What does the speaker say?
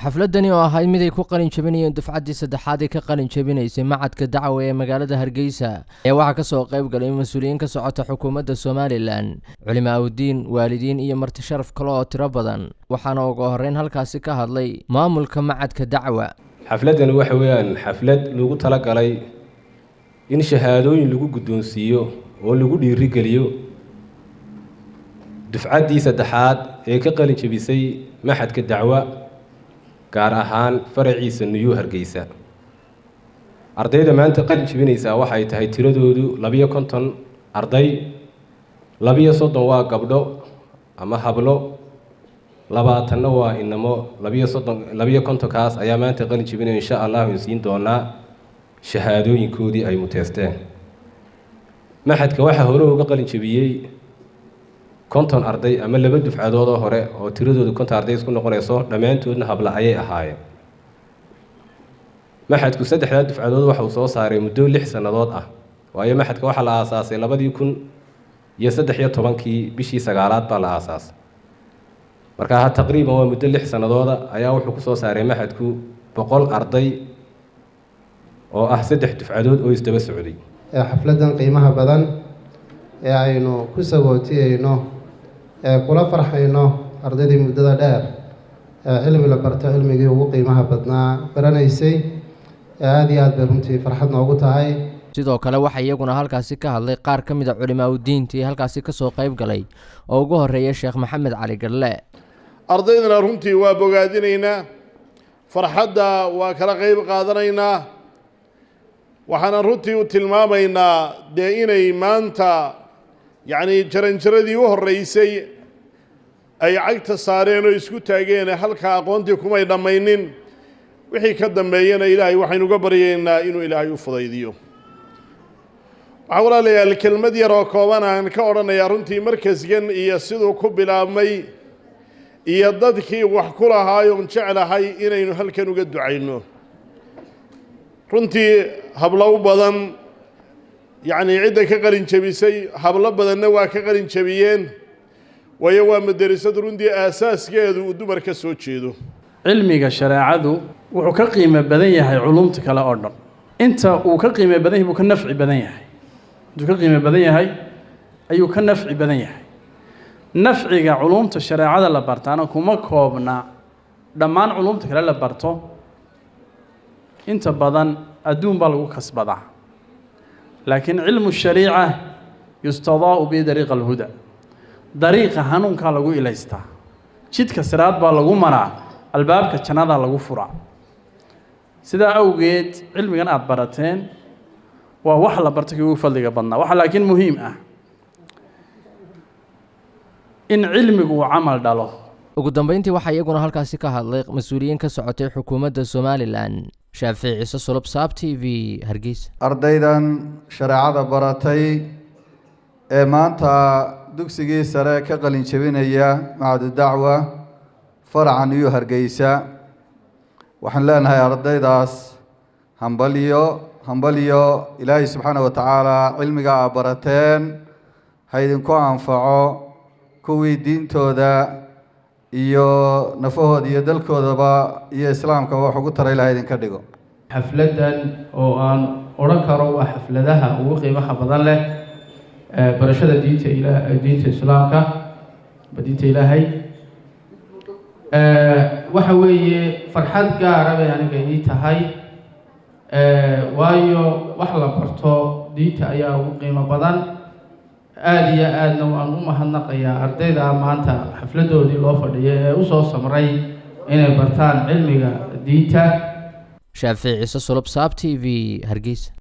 xafladani oo ahayd mid ay ku qalin jabinayeen dufcaddii saddexaad ee ka qalin jabinaysay macadka dacwa ee magaalada Hargeysa ayaa waxaa ka soo qayb galay mas'uuliyiin ka socota xukuumadda Somaliland, culimaawidiin, waalidiin iyo marti sharaf kale oo tiro badan. waxaana ugu horeyn halkaasi ka hadlay maamulka macadka dacwa. xafladani waxa weeyaan xaflad lagu tala galay in shahaadooyin lagu guddoonsiiyo oo lagu dhiirigeliyo dufcaddii saddexaad ee ka qalin jabisay macadka dacwa gaar ahaan faraciisa New Hargeysa. ardayda maanta qalin jabinaysa waxay tahay tiradoodu 250 arday, 230 waa gabdho ama hablo, 20 waa inamo, 250 kaas ayaa maanta qalin jabinaya insha Allah siin doonaa shahaadooyinkoodii ay muteesteen. maxadka waxa hore uga qalin jabiyay 50 arday ama laba dufcadood oo hore oo tiradoodu 50 arday isku noqonayso dhamaantoodna habla ayay ahaayeen. maxadku saddexda dufcadood waxa uu soo saaray muddo 6 sanadood ah, waayo maxadka waxa la aasaasay 2013 bishii 9aad baa la aasaasay. marka taqriiban waa muddo 6 sanadood ayaa wuxuu ku soo saaray maxadku 100 arday oo ah 3 dufcadood oo isdaba socday. xafladan qiimaha badan ee aynu ku sagootiyeyno kula farxayno ardaydii muddada dheer cilmi la barto cilmigii ugu qiimaha badnaa baranaysay aad iyo aad bay runtii farxad noogu tahay. sidoo kale waxa iyaguna halkaasi ka hadlay qaar ka mid ah culimaawidiintii halkaasi ka soo qayb galay oo ugu horeeya Sheekh Maxamed Cali Garle. ardaydana runtii waa bogaadinaynaa, farxadda waa kala qayb qaadanaynaa, waxaan runtii u tilmaamaynaa dee inay maanta jaranjaradii u horeysay ay cagta saareen oo isku taageen halka aqoontii kumay dhammaynin. wixii ka dambeeyana ilaahay waxaynu uga baryaynaa inuu ilaahay u fudaydiyo. waxaa walaalayaal kelmad yar oo kooban aan ka odhanayaa runtii markaskan iyo siduu ku bilaabmay iyo dadkii wax ku lahaayoon jeclahay inaynu halkan uga ducayno. runtii hablo badan cidda ka qalin jabisay hablo badanna waa ka qalin jabiyeen, waayo waa madarasad runtii aasaaskeedu uu dumar ka soo jeedo. cilmiga shareecadu wuxuu ka qiimo badan yahay culumta kale oo dhan. inta uu ka qiimo badan yahay buu ka nafci badan yahay. intuu ka qiimo badan yahay ayuu ka nafci badan yahay. nafciga culumta shareecada la bartaana kuma koobna dhammaan culumta kale la barto. inta badan adduun baa lagu kasbadaa, laakiin cilmu shariica yustadaa'u bi dariiq alhuda. dariiqa hanuunkaa lagu ilaystaa, jidka siraad baa lagu maraa, albaabka jannada lagu furaa. sidaa awgeed cilmigan aad barateen waa wax la bartay ugu fadliga badnaa. waxa laakiin muhiim ah in cilmigu uu camal dhalo. ugu dambeyntii waxaa iyaguna halkaasi ka hadlay mas'uuliyiin ka socotay xukuumadda Somaliland. Shaafici Ciise Sulub, Saab TV, Hargeysa. ardaydan shareecada baratay ee maanta dugsigii sare ka qalin jabinaya macadka dacwa faraca New Hargeysa, waxaan leenahay ardaydaas hambaliyo Ilaahay subxaanahu wa tacaala cilmiga aad barateen ha idinku anfaco, kuwii diintooda iyo nafahooda iyo dalkoodaba iyo islaamka wax ugu taray Ilaahay idinka dhigo. xafladan oo aan oran karo waa xafladaha ugu qiimaha badan leh barashada diinta islaamka diinta Ilaahay. waxa weeye farxad gaar ah aniga ii tahay, waayo wax la barto diinta ayaa ugu qiimo badan. aad iyo aadna waan u mahadnaqayaa ardayda maanta xafladoodii loo fadhiyay ee u soo samray inay bartaan cilmiga diinta. Shaafici Ciise Sulub, Saab TV, Hargeysa.